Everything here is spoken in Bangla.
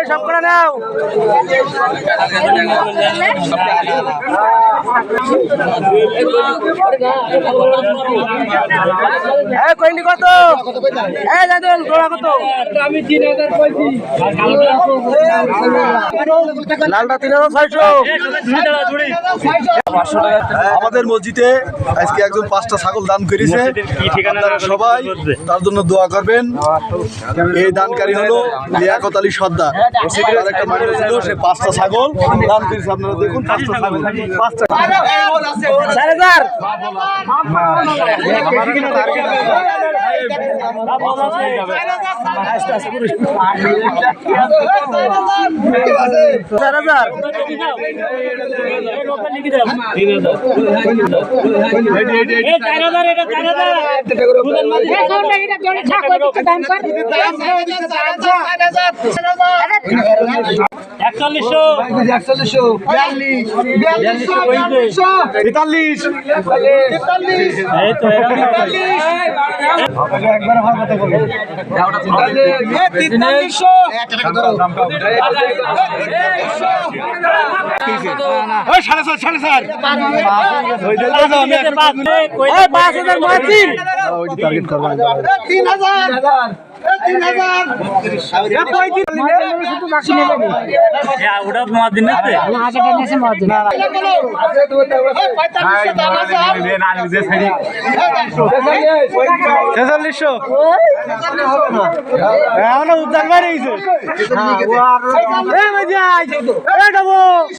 সব করে নাও। কইনি কত? কত? আমি 3000 কইছি। লালটা 3600। আমাদের মসজিদে আজকে একজন 5টা ছাগল দান করেছে। আপনারা সবাই তার জন্য দোয়া করবেন। এই দানকারী হলো লিয়াকত আলী সর্দার। তার একটা মাইন্ড ছিল, সে 5টা ছাগল দান করেছে। আপনারা দেখুন 5টা ছাগল, 5টা। 4000 4600